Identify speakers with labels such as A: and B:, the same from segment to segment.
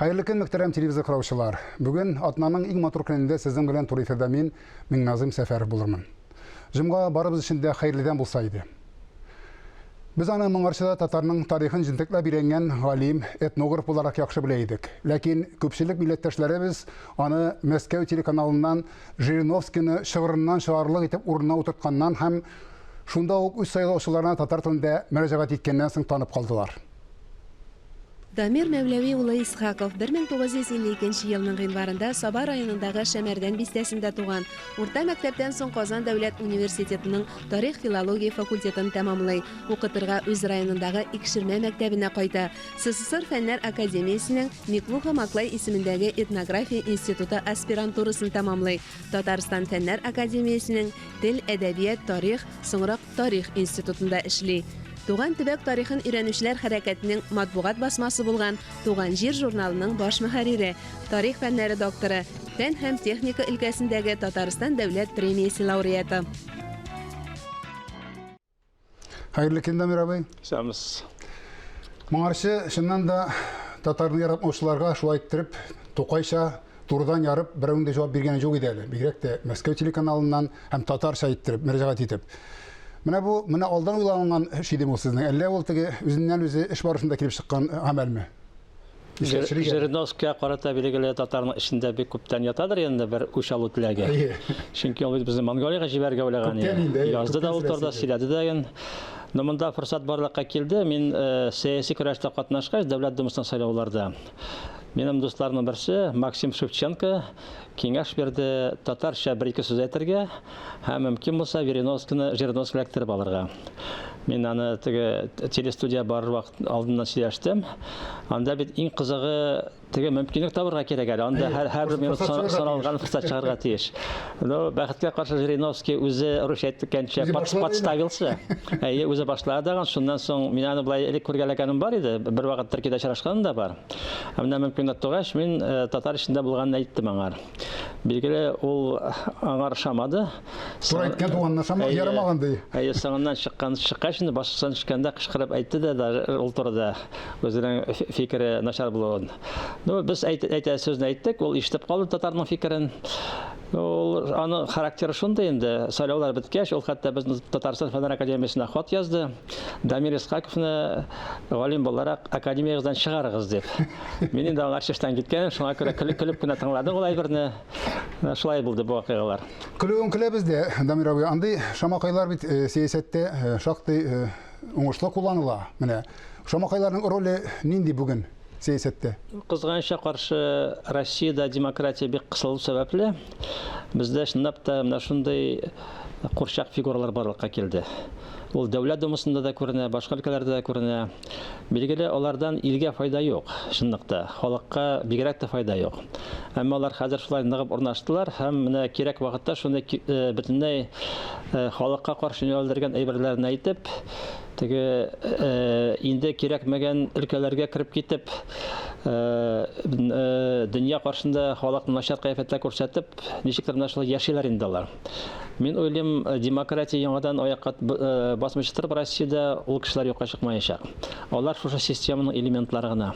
A: Hayırlı kün muhterem televizyon karşılar. Bugün Atnanın ilk motor kününde sizin bilen tur efirde men Minnazim Sefer bulurman. Jımga barыбыз içinde hayırlıdan bulsaydı. Biz ana Moңарчыda Tatarның tarixin jintekle birengen galim, etnograf olarak yaxşı bileydik. Lakin köpçülük milletteşlerimiz anı Moskva telekanalından Жириновскийni şığırından şağırlık etip uruna oturtkandan hem şunda ok üç sayılauşularına Tatar tilinde müracaat etkenden soň tanıp kaldılar.
B: Дамир Мәүләви улы Исхаков 1952 елның гыйнварында Саба районындагы Шәмәрдән бистәсендә туган. Урта мәктәптән соң Казан дәүләт университетының тарих-филология факультетын тәмамлый. Укытырга үз районындагы Икшермә мәктәбенә кайта. СССР Фәннәр академиясенең Миклуха Маклай исемендәге этнография институты аспирантурасын тәмамлый. Татарстан Фәннәр академиясенең Тел, әдәбият, тарих, соңрак тарих институтында эшли. Туган төбәк тарихын өйрәнүчеләр хәрәкәтенең матбугат басмасы булган Туган җир журналының баш мөхәррире, тарих фәннәре докторы, фән һәм техника өлкәсендәге Татарстан дәүләт премиясе лауреаты.
A: Hayırlı kün Дамир абый.
C: Сәміз.
A: Моңарчы шыннан да татарны яратмаучыларга шулай иттереп, Тукайча турдан ярып, берәүнде җавап биргәне юк иде әле. Бигрәк тә Мәскәү телеканалыннан һәм татарча иттереп, мөрәҗәгать итеп. Менә алдан уйланган эш иде бу сезнең. Әллә ул теге үзеннән үзе эш барышында килеп чыккан гамәлме?
C: Жириновскийга карата билгеле татарның эшендә бик күптән ятадыр инде бер үч алу теләге. Чөнки ул безне Монголияга җибәргә уйлаган иде. Язды да ул турда сөйләде дә. Но монда форсат барлыкка килде. Мин сәяси көрәштә катнашкач, дәүләт думасының сайлауларда. Минем дусларның берсе Максим Шевченко киңәш берде татарча бер-ике сүз әйтергә һәм мөмкин булса Жириновскийны эләктереп алырга. Мин аны теге телестудия бар вакыт алдыннан сөйләштем. Анда бит иң кызыгы теге мөмкинлек табырга кирәк әле. Анда һәр минут саналган форсат чыгарга тиеш. Но бәхеткә каршы Жириновский үзе рус әйткәнчә подставился. Үзе башлады, шуннан соң мин аны булай элек күргәләгәнем бар иде. Бер вакыт Төркиядә очрашканым да бар. Менә мөмкинлек тугач мин татар эшендә булганын әйттем аңар. Билгеле ул аңар шамады.
A: Тура әйткән туганына шамады ярамагандай.
C: Соңыннан чыккач инде башкасын чыкканда кычкырып әйтте дә ул турыда үзенең фикере начар булуын. Ну без әйтә сүзне әйттек, ул ишетеп калды татарның фикерен. Ул аны характері шундай инде. Сайлаулар биткәч, ул хәтта безнең Татарстан Фәннәр академиясенә хат язды. Дамир Исхаковны галим буларак академиягыздан чыгарыгыз дип. Мин инде аңар чыштан киткән, шуңа күрә көлеп кенә тыңладым ул әйберне. Шулай булды бу вакыйгалар.
A: Көлүн көләбез дә, Дамир абый, андый шамакайлар бит сәясәттә шактый уңышлы кулланыла. Менә шамакайларның роле нинди бүген сәясәттә?
C: Кызганычка каршы Россиядә демократия бик кысылу сәбәпле бездә чынлап та менә шундай курчак фигуралар барлыкка килде. Ул дәүләт думасында да күренә, башка өлкәләрдә дә күренә. Билгеле, алардан илгә файда юк. Чынлыкта, халыкка бигрәк тә файда юк. Әмма алар хәзер шулай ныгып урнаштылар һәм менә кирәк вакытта шундый бөтенләй халыкка каршы юнәлдергән әйберләрне әйтеп, теге инде кирәкмәгән өлкәләргә кирип китеп, дөнья каршында халыкны начар кыяфәттә күрсәтеп, ничектер менә шулай яшиләр инде алар. Мин уйлыйм, демократия яңадан аякка басмыйча торып Россиядә ул кешеләр юкка чыкмаячак. Алар шушы системаның элементлары гына.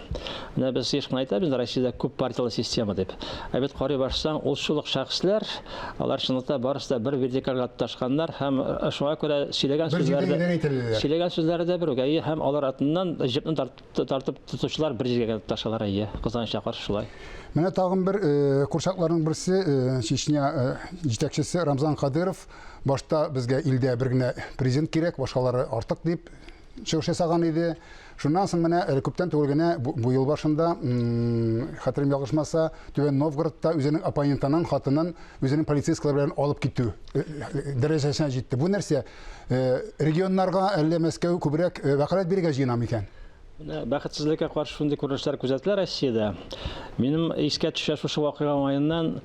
C: Менә без ешкән әйтәбез, Россиядә күп партиялы система дип. Бит карый башсаң, ул шулык шәхесләр, алар чынлыкта барысы да бер вердикалга ташканнар һәм шуңа күрә сөйләгән сүзләрдә бер үгәй һәм алар атыннан җепне тартып тотучылар бер җиргә ташлар әйе. Кызганычка каршы шулай.
A: Менә тагын бер курчакларның берсе Чечня җитәкчесе Рамзан Кадыров башта безгә илдә бер генә президент кирәк, башкалары артык дип чыгыш ясаган иде. Шуннан соң менә күптән түгел генә бу ел башында хәтерем ялгышмаса, Түбән Новгородта үзенең оппонентының хатынын үзенең полицейскалар белән алып китү дәрәҗәсенә җитте. Бу нәрсә регионнарга әллә Мәскәү күбрәк вәкаләт бирергә җыена микән?
C: Бәхетсезлеккә каршы шундый күренешләр күзәтелә Россиядә. Минем искә төшә шушы вакыйга уңаеннан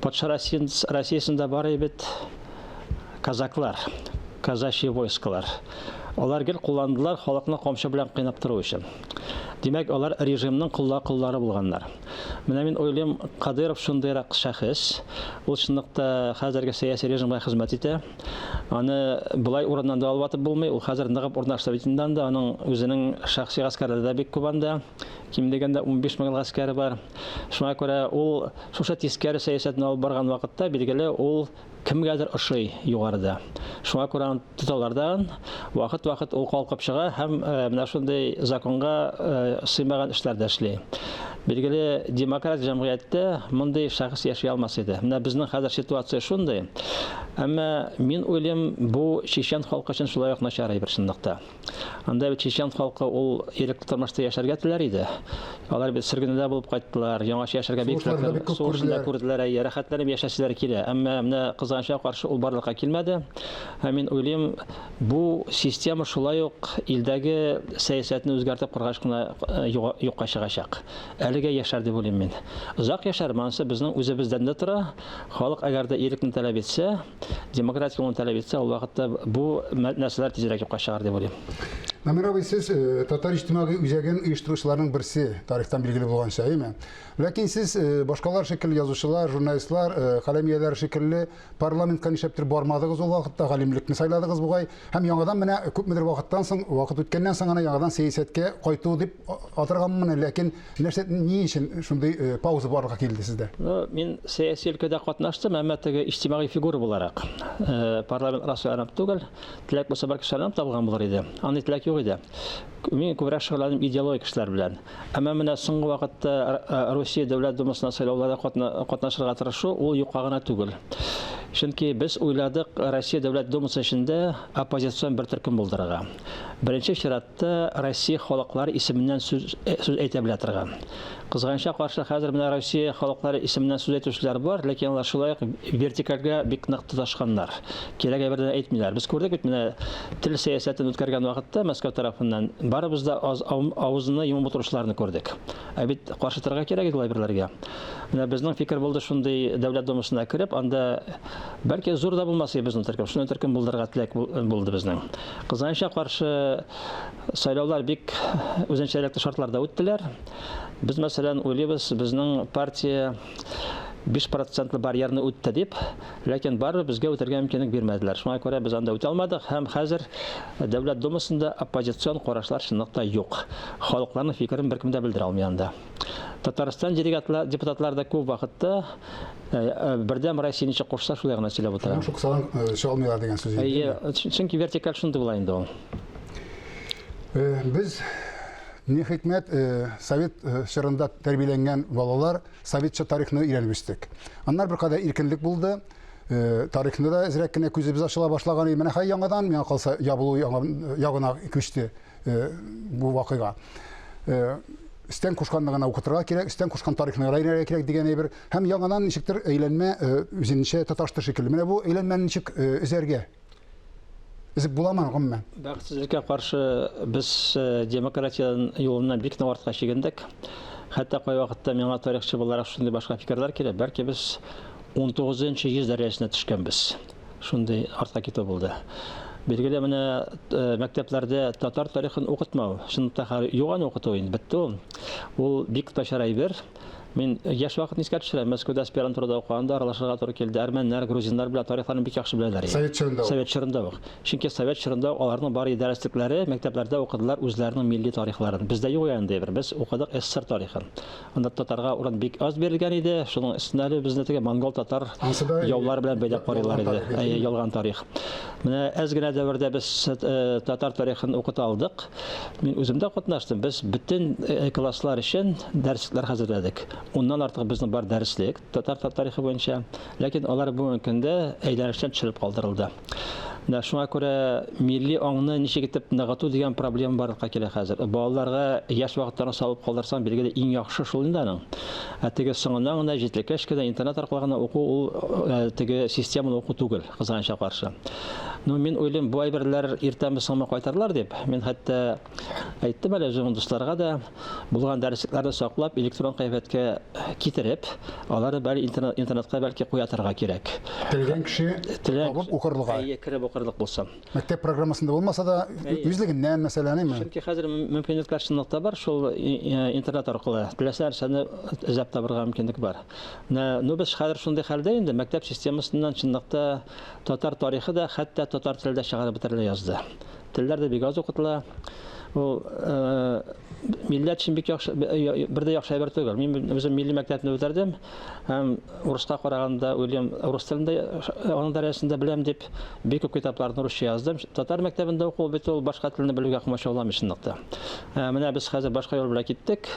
C: патша Россиясендә бар бит казаклар, казачьи войскалар. Алар гел кулландылар халыкны камчы белән кыйнап тору өчен. Димәк, алар режимның куллары булганнар. Менә мин уйлыйм, Кадыров шундыйрак шәхес, ул чынлыкта хәзерге сәяси режимга хезмәт итә. Аны булай урыннан да алып атып булмый, ул хәзер ныгып урнаштырып иткәндән дә аның үзенең шәхси гаскәрләре дә бик күп анда. ким дегәндә 15 мең гаскәре бар. Шуңа күрә ул шушы тискәре сәясәтне алып барган вакытта билгеле ул кемгәдер ошый югарыда. Шуңа күрә тоталардан вакыт ул калкып чыга һәм менә шундый законга сыймаган эшләрдә эшли. Билгеле демократ җәмгыятьтә мондый шәхес яши алмас иде. Менә безнең хәзер ситуация шундый. Әмма мин уйлыйм, бу чечен халкы өчен шулай ук начар бер чынлыкта. Анда бит чечен халкы ул ирекле тормышта яшәргә теләр иде. Алар бит сөргендә булып кайттылар, яңача яшәргә бик күрделәр, рәхәтләнеп яшәсәләр килә. Әмма менә кызганычка каршы ул барлыкка килмәде. Һәм мин уйлыйм, бу система шулай ук илдәге сәясәтне үзгәртеп кургаш кына юкка чыгачак. Әлегә яшәр дип уйлыйм мин. Озак яшәр, мансы безнең үзебездән дә тора. Халык әгәр дә ирекне таләп итсә, демократияны таләп итсә, ул вакытта бу нәрсәләр тизрәк юкка чыгар дип уйлыйм.
A: Намир абый, сез татар иҗтимагый үзәген оештыручыларның берсе, тарихтан билгеле булганча, әйме? Ләкин сез башкалар шикелле язучылар, журналистлар, каләмияләр шикелле парламентка нишләптер бармадыгыз ул вакытта, галимлекне сайладыгыз бугай, һәм яңадан менә күпмедер вакыттан соң, вакыт үткәннән соң гына яңадан сәясәткә кайту дип атырганмын, ләкин нәрсә ни өчен шундый пауза барлыкка килде сездә?
C: Мин сәяси өлкәдә катнаштым, әмма теге иҗтимагый фигура буларак. Парламент расланып түгел, теләк булса бар кешеләр табылган булыр иде. Аны теләк юк иде. Мин күбрәк шөгыльләнеп идеологик эшләр белән. Әмма менә соңгы вакытта Россия дәүләт думасына сайлауларда катнашырга тырышу ул юкка гына түгел. Чөнки без уйладык Россия дәүләт думасы эчендә оппозицион бер төркем булдырырга. Беренче чиратта Россия халыклары исеменнән сүз әйтә белә торган. Кызганычка каршы хәзер менә Россия халыклары исеменнән сүз әйтүчеләр бар, ләкин алар шулай ук вертикальгә бик нык тоташканнар. Кирәк әйберне әйтмиләр. Без күрдек бит менә тел сәясәтен үткәргән вакытта Мәскәү тарафыннан барыбыз да авызны йомып утырышларны күрдек. Ә бит каршы торырга кирәк иде әйберләргә. Менә безнең фикер булды шундый дәүләт думасына кирип, анда бәлки зур да булмас иде безнең төркем. Шуны төркем булдырырга теләк булды безнең. Кызганычка каршы сайлаулар бик үзенчәлекле шартларда үттеләр. Без мәсәлән уйлыйбыз, безнең партия 5% барьерны үтте дип, ләкин бары безгә үтәргә мөмкинлек бирмәделәр. Шуңа күрә без анда үтә алмадык һәм хәзер дәүләт думасында оппозицион карашлар чынлыкта юк. Халыкларның фикерен беркем дә белдерә алмый анда. Татарстан депутатлары да күп вакытта бердәм Россия ничек кушса шулай гына сөйләп утыра.
A: Шуксадан чыгалмыйлар дигән сүз.
C: Чөнки вертикаль шундый була инде ул.
A: Без не хикмәт совет чорында тәрбияләнгән балалар советча тарихны өйрәнеп үстек. Аннар бер кадәр иркенлек булды. Тарихны да әзрәк кенә күзебез ачыла башлаган. Менә хәй яңадан миңа калса ябылу ягына күчте бу вакыйга. Истән кушканлыгына укытырга кирәк, истән кушкан тарихны өйрәнергә кирәк дигән әйбер. Һәм яңадан ничектер әйләнмә үзенчә татарча шикелле. Менә бу әйләнмәне ничек үзәргә Үзеп буламан гомумән.
C: Бәхетсезлеккә каршы без демократияның юлынан бик нык артка чигендек. Хәтта кай вакытта миңа тарихчы буларак шундый башка фикерләр килә. Бәлки без 19-нчы йөз дәрәҗәсенә төшкәнбез. Шундый артка китү булды. Билгеле менә мәктәпләрдә татар тарихын укытмау, шунда юган укыту инде бетте ул. Ул бик начар әйбер. Мин яшь вакытны искә төшерәм. Мәскәүдә аспирантурада укыганда аралашырга туры килде. Әрмәннәр, грузиннар белән тарихларын бик яхшы беләләр. Совет чорында ук. Чөнки совет чорында аларның бар дәреслекләре мәктәпләрдә укыдылар үзләренең милли тарихларын. Бездә юк инде бер. Без укыдык СССР тарихын. Анда татарга урын бик аз бирелгән иде. Шуның өстенә безне теге монгол татар яулар белән бәйләп карыйлар иде. Ялган тарих. Менә әз генә дәвердә без татар тарихын укыта алдык. Мин үзем дә катнаштым. Без бөтен класслар өчен дәресләр хәзерләдек. Ondan artıq bizning бар дәреслек татар тарихы буенча, ләкин алар бүгенге көндә әйләнештән төшереп калдырылды. Шуңа күрә милли аңны ничек итеп ныгыту дигән проблема барлыкка килә хәзер. Балаларга яшь вакыттан салып калдырсаң, билгеле иң яхшы шул инде аның. Теге соңыннан гына җитлеккәч кенә интернет аркылы гына уку ул теге системаны уку түгел, кызганычка каршы. Мин уйлыйм, бу әйберләр иртәме соңмы кайтарлар дип. Мин хәтта әйттем әле үзем дусларга да булган дәресләрне саклап электрон кыйфәткә китереп, аларны бәлки интернетка бәлки куя торырга кирәк.
A: Теләгән кеше табып укырлыга.
C: Укырлык булса.
A: Мәктәп программасында булмаса да үзлегеннән мәсьәләне.
C: Чөнки хәзер мөмкинлекләр чынлыкта бар, шул интернет аркылы теләсә нәрсәне эзләп табырга мөмкинлек бар. Без хәзер шундый хәлдә инде мәктәп системасыннан чынлыкта татар тарихы да, хәтта татар телендә чыгарып бетерелә язды. Телләр дә бик аз укытыла. Ул милләт өчен бик яхшы, бер дә яхшы әйбер түгел. Мин үзем милли мәктәпне бетердем. Һәм урыска караганда Уильям рус телендә аның дәрәҗәсендә беләм дип бик күп китапларны русча яздым. Татар мәктәбендә уку бит ул башка телне белүгә комачауламый шунлыкта. Менә без хәзер башка юл белән киттек.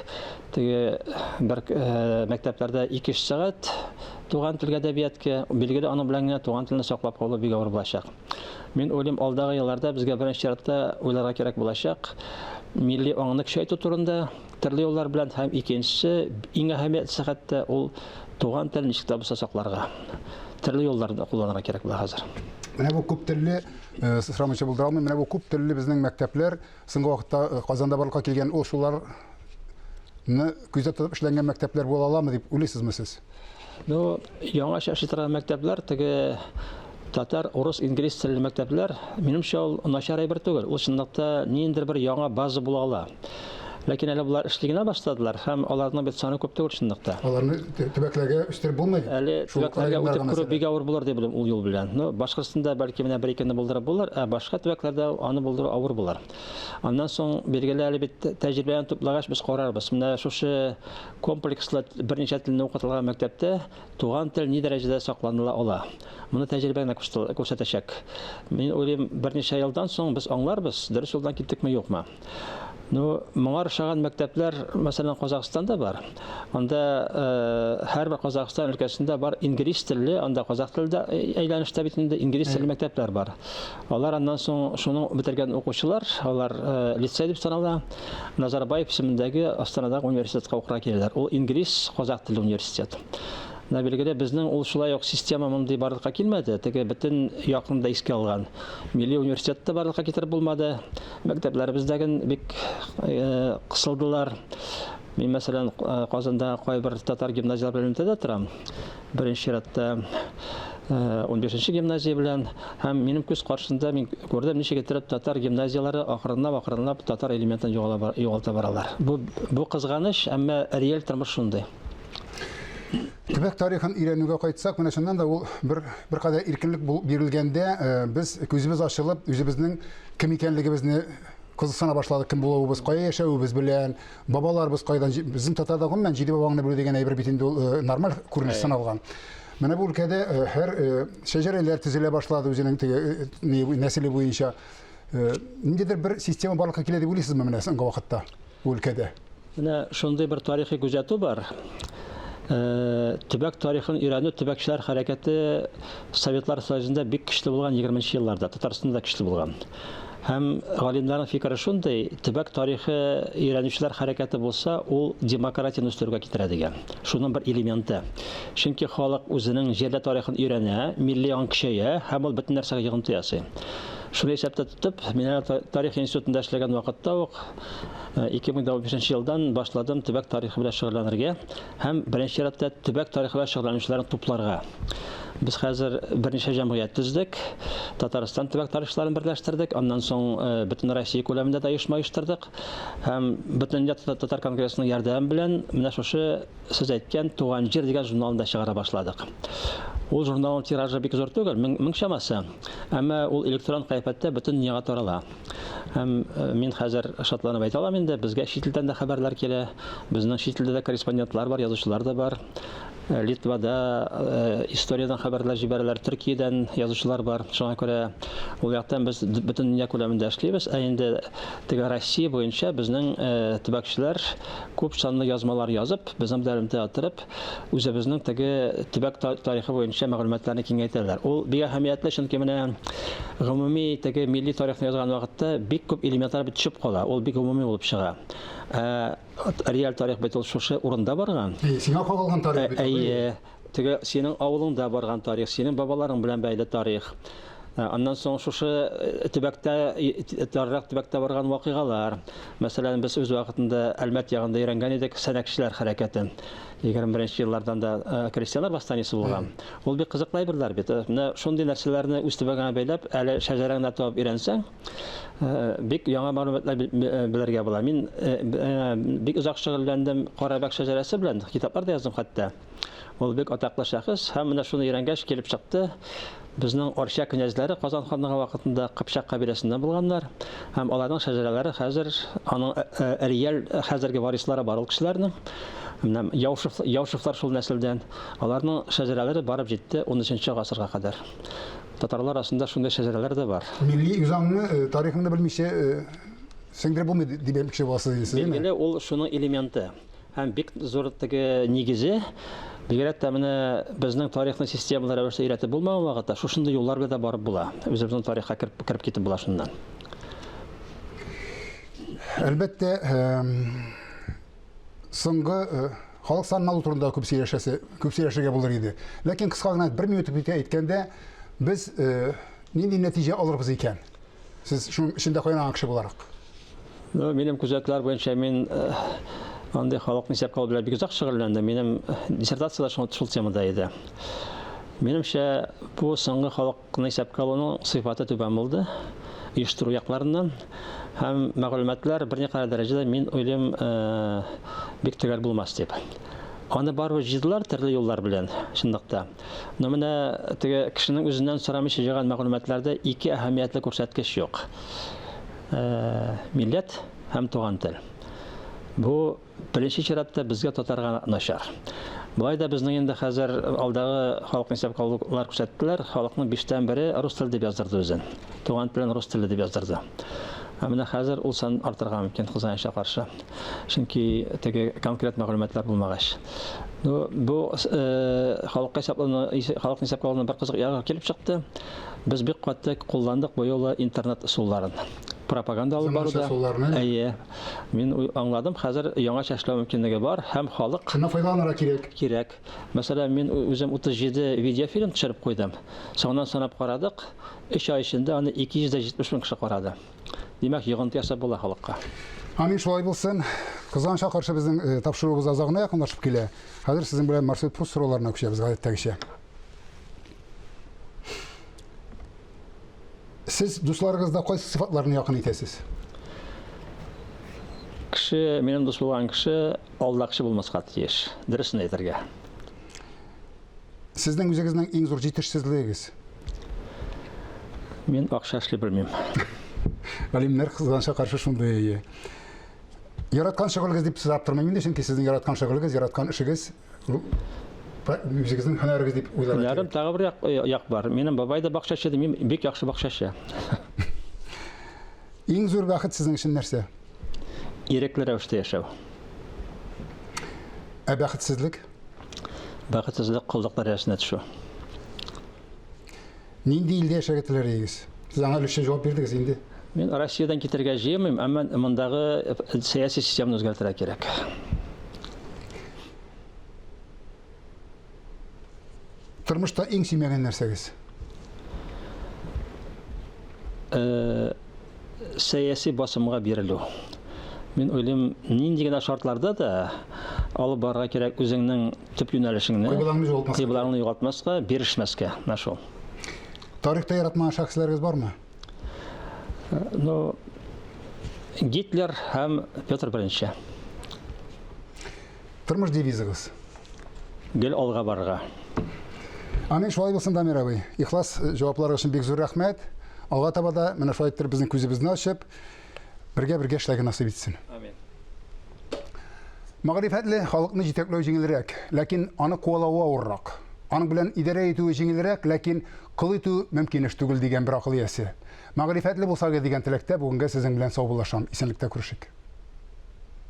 C: Теге бер мәктәпләрдә 2 сәгать туган телгә әдәбиятка, билгеле аның белән генә туган телне саклап калу бик авыр булачак. Мин уйлыйм, алдагы елларда безгә беренче чиратта уйларга кирәк булачак. Милли аңны көчәйтү турында төрле юллар белән һәм икенчесе иң әһәмиятлесе хәтта ул туган телне ничек тә булса сакларга. Төрле юлларда кулланырга кирәк була хәзер.
A: Менә бу күп телле сырамычы булдыра алмыйм. Менә бу күп телле безнең мәктәпләр соңгы вакытта Казанда барлыкка килгән ул шуларны күзәтеп тотып эшләнгән мәктәпләр була аламы дип уйлыйсызмы сез?
C: Ну, яңа шәхси мәктәпләр теге татар, урыс, инглиз телле мәктәпләр минемчә ул начар әйбер түгел. Ул чынлыкта ниндидер бер яңа база була ала. Ләкин әле булар эшлегенә башладылар һәм аларның бит саны күп түгел чынлыкта.
A: Аларны төбәкләргә үстереп булмый.
C: Әле төбәкләргә үтеп керү бик авыр булыр дип беләм ул юл белән. Ну, Башкортстанда бәлки менә бер икене булдырып булыр, ә башка төбәкләрдә аны булдыру авыр булыр. Аннан соң билгеле әле бит тәҗрибәне туплагач без карарбыз. Менә шушы комплекслы берничә телне укытылган мәктәптә туган тел ни дәрәҗәдә сакланыла ала. Моны тәҗрибәне күрсәтәчәк. Мин уйлыйм, берничә елдан соң без аңларбыз, дөрес юлдан киттекме юкмы. Ну, моңар шаган мәктәпләр, мәсәлән, Казакстанда бар. Анда һәр бер Казакстан өлкәсендә бар инглиз телле, анда казак телендә әйләнештә бит инде инглиз телле мәктәпләр бар. Алар аннан соң шуның бетергән укучылар, алар лицей дип санала, Назарбаев исемендәге Астанадагы университетка укырга киләләр. Ул инглиз казак телле университет. Билгеле безнең ул шулай ук система мондый барлыкка килмәде. Теге бөтен якында искә алган. Милли университетта барлыкка китереп булмады. Мәктәпләребездәге бик кысылдылар. Мин мәсәлән Казанда кайбер татар гимназияләре белән дә торам. Беренче чиратта 15-нче гимназия белән һәм минем күз каршында мин күрдем ничек итеп татар гимназияләре ахырыннап татар элементын югалта баралар. Бу кызганыч, әмма реаль тормыш шундый.
A: Төбәк тарихын өйрәнүгә кайтсак, менә шуннан да ул бер кадәр иркенлек бирелгәндә, без күзебез ачылып, үзебезнең кем икәнлегебезне кызыксына башладык. Кем булуыбыз, кая яшәүебез белән, бабаларыбыз кайдан, безнең татарда гомумән җиде бабаңны белү дигән әйбер бит инде ул нормаль күренеш саналган. Менә бу өлкәдә һәр шәҗәрәләр төзелә башлады үзенең нәселе буенча. Ниндидер бер система барлыкка килә дип уйлыйсызмы менә соңгы вакытта бу өлкәдә?
C: Менә шундый бер тарихи күзәтү бар. Төбәк тарихын өйрәнү, төбәкчеләр хәрәкәте Советлар Союзында бик көчле булган 20-нче елларда, Татарстанда көчле булган. Һәм галимнәрнең фикере шундый, төбәк тарихы өйрәнүчеләр хәрәкәте булса, ул демократияны үстерүгә китерә дигән. Шуның бер элементы. Чөнки халык үзенең җирле тарихын өйрәнә, милли аң көчәя һәм ул бөтен нәрсәгә йогынты ясый. Шуны исәптә тотып, мин тарих институтында эшләгән вакытта ук 2015 елдан башладым төбәк тарихы белән шөгыльләнергә һәм беренче чиратта төбәк тарихы белән шөгыльләнүчеләрне тупларга. Без хәзер берничә җәмгыять төздек, Татарстан төбәк тарихчыларын берләштердек, аннан соң бөтен Россия күләмендә дә оешма оештырдык һәм бөтен татар конгрессының ярдәме белән менә шушы сез әйткән Туган җир дигән журналны чыгара башладык. Ул журналның тиражы бик зур түгел, 1000 чамасы. Әмма ул электрон кыяфәттә бөтен дөньяга тарала. Һәм мин хәзер шатланып әйтә алам инде, безгә чит илдән дә хәбәрләр килә. Безнең чит илдә дә корреспондентлар бар, язучылар да бар. Литвада историядән хәбәрләр җибәрәләр, Төркиядән язучылар бар. Шуңа күрә ул яктан без бөтен дөнья күләмендә эшлибез. Ә инде теге Россия буенча безнең төбәкчеләр күп санлы язмалар язып, безнең белән театрып, үзебезнең теге төбәк тарихы буенча мәгълүматларны киңәйтәләр. Ул бик әһәмиятле, чөнки менә гомуми теге милли тарихны язган вакытта бик күп элементлар бит төшеп кала. Ул бик гомуми булып чыга. Реаль тарих бит ул шушы урында барган.
A: Сиңа калган тарих бит.
C: Теге синең авылыңда барган тарих, синең бабаларың белән бәйле тарих. Аннан соң шушы төбәктә барган вакыйгалар. Мәсәлән, без үз вакытында Әлмәт ягында өйрәнгән идек сәнәкчеләр хәрәкәтен. 21-нче еллардан да крестьяннар восстаниесе булган. Ул бик кызыклы әйберләр бит. Менә шундый нәрсәләрне үз төбәгенә бәйләп, әле шәҗәрәңне табып өйрәнсәң, бик яңа мәгълүматлар белергә була. Мин бик озак шөгыльләндем Карабак шәҗәрәсе белән, китаплар да яздым хәтта. Ул бик атаклы шәхес, һәм менә шуны өйрәнгәч килеп чыкты. Безнең Арча князьләре Казан ханлыгы вакытында Кыпчак кабиләсеннән булганнар, һәм аларның шәҗәрәләре хәзер аның реаль хәзерге варислары бар ул кешеләрнең. Менә Яушевлар шул нәселдән. Аларның шәҗәрәләре барып җитте 13 гасырга кадәр. Татарлар арасында шундый шәҗәрәләр дә бар.
A: Милли үзаңны тарихыңны белмичә сеңдереп булмый дип әйтмәкче буласыз.
C: Билгеле, ул шуның элементы. Һәм бик зур теге нигезе. Бигрәк тә менә безнең тарихны системалар рәвештә өйрәтеп булмаган вакытта шушындый юллар белән дә барып була. Үзебезнең тарихка кирип китеп була шуннан.
A: Әлбәттә, соңгы халык санын алу турында күп сөйләшергә булыр иде. Ләкин кыска гына 1 минут итеп әйткәндә, без нинди нәтиҗә алырбыз икән? Сез шуның эчендә кайнаган кеше буларак.
C: Минем күзәтләр буенча мин андый халыкны исәпкә алу белән бик озак шөгыльләндем. Минем диссертациялар шул темада иде. Минемчә, бу соңгы халыкны исәпкә алуның сыйфаты түбән булды. Оештыру якларыннан һәм мәгълүматлар берникадәр дәрәҗәдә мин уйлыйм бик төгәл булмас дип. Аны барып җыйдылар төрле юллар белән, чынлыкта. Но менә теге кешенең үзеннән сорамыйча җыйган мәгълүматларда ике әһәмиятле күрсәткеч юк. Милләт һәм туган тел. Бу беренче чиратта безгә татарга начар. Булай да безнең инде хәзер алдагы халыкны исәпкә алулар күрсәттеләр. Халыкның 5тән бере рус теле дип яздырды үзен. Туган телен рус теле дип яздырды. Менә хәзер ул сан артырга мөмкин Казанча каршы. Чөнки теге конкрет мәгълүматлар булмагач. Бу халыкка халыкны исәпкә алуның бер кызык ягы килеп чыкты. Без бик катты кулландык бу юлы интернет усулларын. Пропаганда алып баруда. Әйе. Мин аңладым, хәзер яңача эшләү мөмкинлеге бар һәм халык
A: шуны файдаланырга кирәк.
C: Мәсәлән, мин үзем 37 видеофильм төшереп куйдым. Соңыннан санап карадык, 3 ай эчендә аны 270 мең кеше карады. Димәк, йогынты ясап була халыкка.
A: Амин, шулай булсын. Казанча каршы безнең тапшыруыбыз азагына якынлашып килә. Хәзер сезнең белән Марсет Пус сорауларына күчәбез гадәттәгечә. Сез дусларыгызда кайсы сыйфатларны якын итәсез?
C: Кеше, минем дус булган кеше алдакчы булмаска тиеш. Дөресен әйтергә.
A: Сезнең үзегезнең иң зур җитешсезлегегез?
C: Мин акча эшли белмим.
A: Галимнәр Казанча каршы шундый. Яраткан шөгылегез дип сорап тормыйм инде, чөнки сезнең яраткан шөгылегез, яраткан эшегез үзегезнең һөнәрегез дип уйларга.
C: Һөнәрем тагы бер як бар. Минем бабай да бакчачы, мин бик яхшы бакчачы.
A: Иң зур бәхет сезнең өчен нәрсә?
C: Ирекле рәвештә яшәү.
A: Бәхетсезлек?
C: Бәхетсезлек кылдык дәрәҗәсенә төшү.
A: Нинди илдә яшәргә теләрегез? Сез аңа өлешчә җавап бирдегез инде.
C: Мин Россиядән китәргә җыймыйм, әмма мондагы сәяси системаны үзгәртергә кирәк.
A: Тормышта иң сөймәгән нәрсәгез?
C: Сәяси басымга бирелү. Мин уйлыйм, нинди генә шартларда да алып барырга кирәк үзеңнең төп юнәлешеңне, кыйблаңны югалтмаска, бирешмәскә, нашул.
A: Тарихта яратмаган шәхесләрегез бармы?
C: Гитлер һәм Петр I.
A: Тормыш девизыгыз?
C: Гел алга барырга.
A: Амин, шулай булсын, Дамир абый. Ихлас җаваплары өчен бик зур рәхмәт. Алга таба да менә шулай итеп безнең күзебезне ачып, бергә эшләргә насыйп итсен.
C: Амин.
A: Мәгърифәтле халыкны җитәкләү җиңелрәк, ләкин аны куалау авыррак. Аның белән идарә итү җиңелрәк, ләкин кыл итү мөмкин эш түгел дигән бер акыл иясе. Мәгърифәтле булсагыз дигән теләктә бүгенгә сезнең белән саубуллашам. Исәнлектә күрешик.